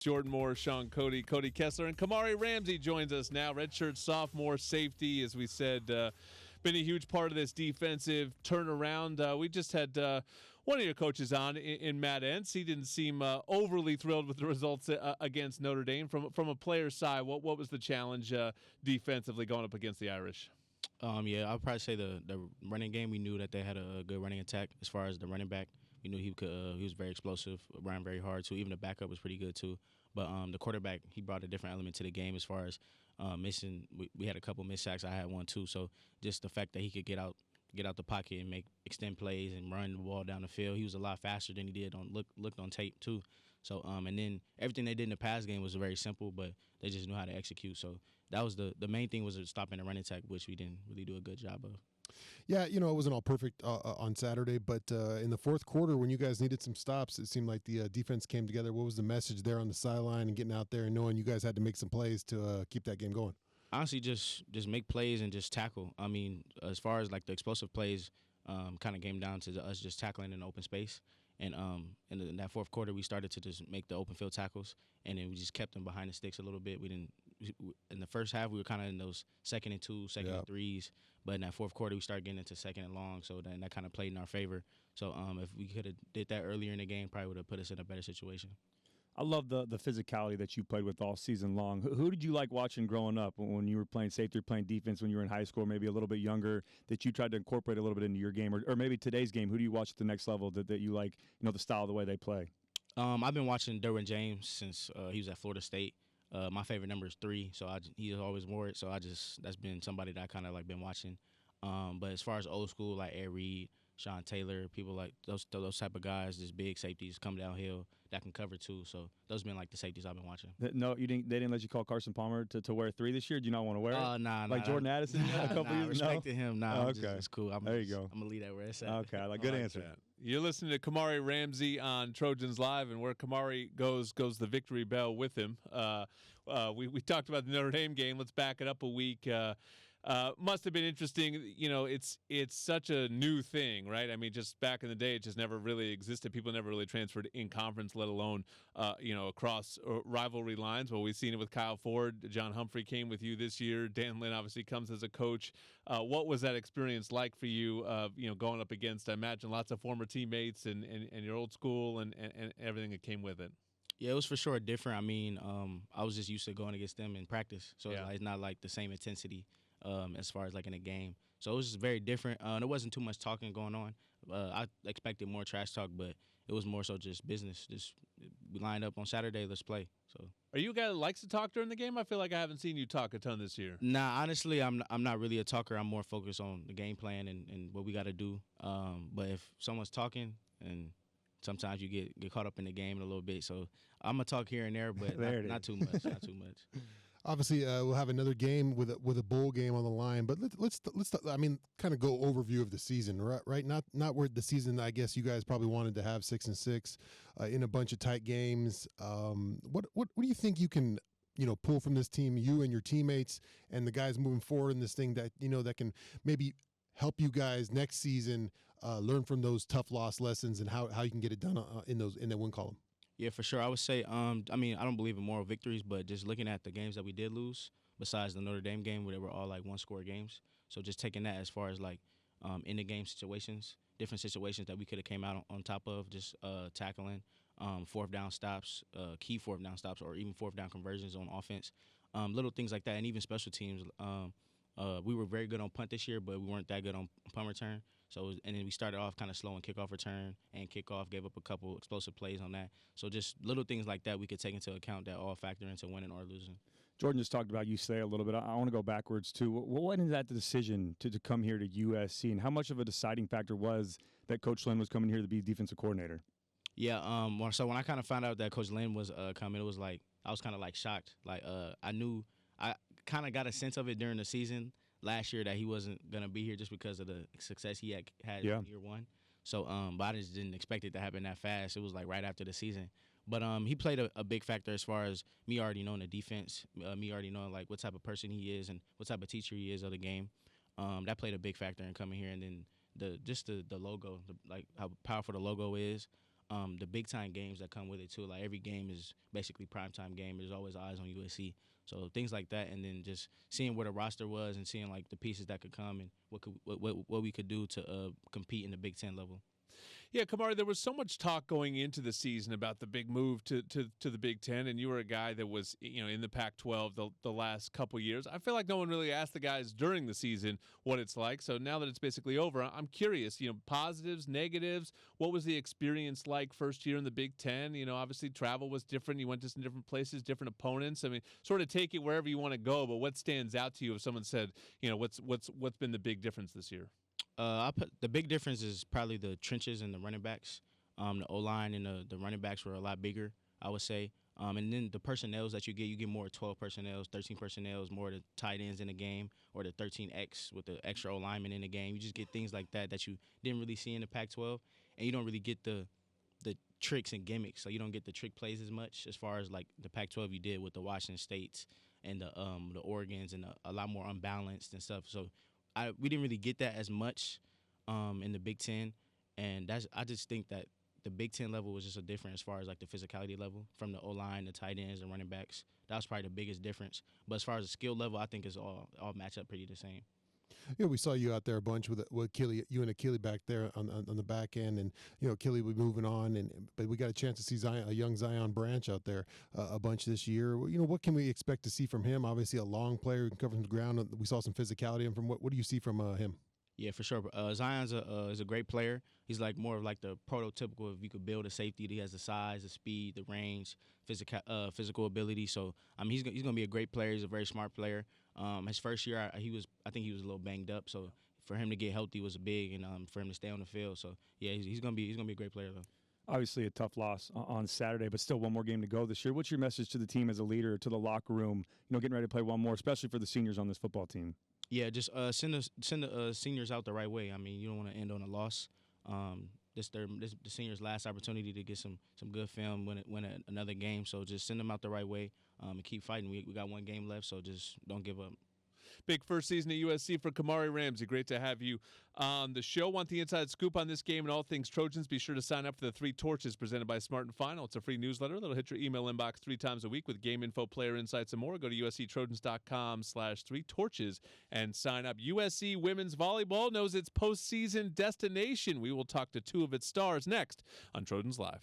Jordan Moore, Sean Cody, Cody Kessler, and Kamari Ramsey joins us now. Redshirt sophomore safety, as we said, been a huge part of this defensive turnaround. We just had one of your coaches on in Matt Entz. He didn't seem overly thrilled with the results against Notre Dame. From a player's side, what was the challenge defensively going up against the Irish? Yeah, I'd probably say the running game. We knew that they had a good running attack as far as the running back. We knew he could. He was very explosive, ran very hard too. Even the backup was pretty good too. But the quarterback, he brought a different element to the game as far as missing. We had a couple missed sacks. I had one too. So just the fact that he could get out the pocket and extend plays and run the ball down the field. He was a lot faster than he did looked on tape too. So and then everything they did in the pass game was very simple, but they just knew how to execute. So that was the main thing, was stopping the running attack, which we didn't really do a good job of. Yeah, it wasn't all perfect on Saturday, but in the fourth quarter, when you guys needed some stops, it seemed like the defense came together. What was the message there on the sideline and getting out there and knowing you guys had to make some plays to keep that game going? Honestly, just make plays and just tackle. I mean, as far as like the explosive plays, kind of came down to us just tackling in open space. And in that fourth quarter, we started to just make the open field tackles, and then we just kept them behind the sticks a little bit. We didn't. In the first half, we were kind of in those second and two, second and threes. But in that fourth quarter, we started getting into second and long, so then that kind of played in our favor. So if we could have did that earlier in the game, probably would have put us in a better situation. I love the physicality that you played with all season long. Who did you like watching growing up when you were playing safety or playing defense when you were in high school, maybe a little bit younger, that you tried to incorporate a little bit into your game? Or maybe today's game, who do you watch at the next level that you like, the style, the way they play? I've been watching Derwin James since he was at Florida State. My favorite number is 3, so he always wore it. So that's been somebody that I kind of like been watching. But as far as old school, like Ed Reed, Sean Taylor, people like those type of guys, just big safeties, come downhill that can cover too. So those have been like the safeties I've been watching. No, they didn't let you call Carson Palmer to wear 3 this year? Do you not want to wear it? Nah. Like Jordan Addison a couple years ago? Respected him. Nah, okay. It's cool. There you go. I'm going to leave that where it's at. Okay, I like good answer. That. You're listening to Kamari Ramsey on Trojans Live, and where Kamari goes the victory bell with him. We talked about the Notre Dame game. Let's back it up a week. Must have been interesting. It's such a new thing, right? I mean, just back in the day, it just never really existed. People never really transferred in conference, let alone, across rivalry lines. Well, we've seen it with Kyle Ford. John Humphrey came with you this year. Dan Lynn obviously comes as a coach. What was that experience like for you, going up against, I imagine, lots of former teammates and your old school and everything that came with it? Yeah, it was for sure different. I mean, I was just used to going against them in practice, so it's not like the same intensity as far as like in a game. So it was just very different. There wasn't too much talking going on. I expected more trash talk, but it was more so just business. Just we lined up on Saturday, let's play. So. Are you a guy that likes to talk during the game? I feel like I haven't seen you talk a ton this year. Nah, honestly, I'm not really a talker. I'm more focused on the game plan and what we got to do. But if someone's talking, and sometimes you get caught up in the game a little bit, so I'm gonna talk here and there, but not too much. Not too much. Obviously, we'll have another game with a bowl game on the line, but let's I mean, kind of go overview of the season, right? Not where the season I guess you guys probably wanted to have 6-6 in a bunch of tight games. What do you think you can pull from this team, you and your teammates and the guys moving forward in this thing that that can maybe help you guys next season learn from those tough loss lessons and how you can get it done in that win column? Yeah, for sure. I would say, I mean, I don't believe in moral victories, but just looking at the games that we did lose, besides the Notre Dame game where they were all like one-score games, so just taking that as far as like in-the-game situations, different situations that we could have came out on top of, just tackling, fourth down stops, key fourth down stops, or even fourth down conversions on offense, little things like that, and even special teams. We were very good on punt this year, but we weren't that good on punt return. And then we started off kind of slow on kickoff return and kickoff, gave up a couple explosive plays on that. So just little things like that we could take into account that all factor into winning or losing. Jordan just talked about UCLA a little bit. I want to go backwards too. What went into that decision to come here to USC, and how much of a deciding factor was that Coach Lynn was coming here to be defensive coordinator? Yeah. So when I kind of found out that Coach Lynn was coming, it was like I was kind of like shocked. Like I kind of got a sense of it during the season last year that he wasn't going to be here just because of the success he had in year one. So, but I just didn't expect it to happen that fast. It was like right after the season. But he played a big factor as far as me already knowing the defense, me already knowing like what type of person he is and what type of teacher he is of the game. That played a big factor in coming here. And then the logo, like how powerful the logo is. the big time games that come with it too. Like every game is basically primetime game. There's always eyes on USC. So things like that, and then just seeing where the roster was and seeing like the pieces that could come and what we could do to compete in the Big Ten level. Yeah, Kamari, there was so much talk going into the season about the big move to the Big Ten, and you were a guy that was in the Pac-12 the last couple years. I feel like no one really asked the guys during the season what it's like. So now that it's basically over, I'm curious. Positives, negatives. What was the experience like first year in the Big Ten? Obviously travel was different. You went to some different places, different opponents. I mean, sort of take it wherever you want to go. But what stands out to you if someone said, what's been the big difference this year? The big difference is probably the trenches and the running backs. The O-line and the running backs were a lot bigger, I would say. And then the personnels that you get more 12 personnels, 13 personnels, more the tight ends in the game, or the 13X with the extra O-lineman in the game. You just get things like that you didn't really see in the Pac-12, and you don't really get the tricks and gimmicks. So you don't get the trick plays as much as far as like the Pac-12 you did with the Washington States and the Oregons and a lot more unbalanced and stuff. So we didn't really get that as much in the Big Ten, and I just think that the Big Ten level was just a different as far as like the physicality level from the O-line, the tight ends, and running backs. That was probably the biggest difference. But as far as the skill level, I think it's all match up pretty the same. Yeah, we saw you out there a bunch with Achille, you and Achille back there on the back end, and Achille was moving on, but we got a chance to see a young Zion Branch out there a bunch this year. What can we expect to see from him? Obviously, a long player who can cover the ground. We saw some physicality, and from what do you see from him? Yeah, for sure. Zion's is a great player. He's like more of like the prototypical. If you could build a safety, he has the size, the speed, the range, physical ability. So he's gonna be a great player. He's a very smart player. His first year, I think he was a little banged up. So for him to get healthy was big, and for him to stay on the field. So yeah, he's gonna be a great player though. Obviously a tough loss on Saturday, but still one more game to go this year. What's your message to the team as a leader, to the locker room? Getting ready to play one more, especially for the seniors on this football team. Yeah, just send the seniors out the right way. I mean, you don't want to end on a loss. This the seniors' last opportunity to get some good film, win another game. So just send them out the right way and keep fighting. We got one game left, so just don't give up. Big first season at USC for Kamari Ramsey. Great to have you on the show. Want the inside scoop on this game and all things Trojans? Be sure to sign up for the 3 Torches presented by Smart & Final. It's a free newsletter that'll hit your email inbox 3 times a week with game info, player insights, and more. Go to usctrojans.com/3torches and sign up. USC women's volleyball knows its postseason destination. We will talk to 2 of its stars next on Trojans Live.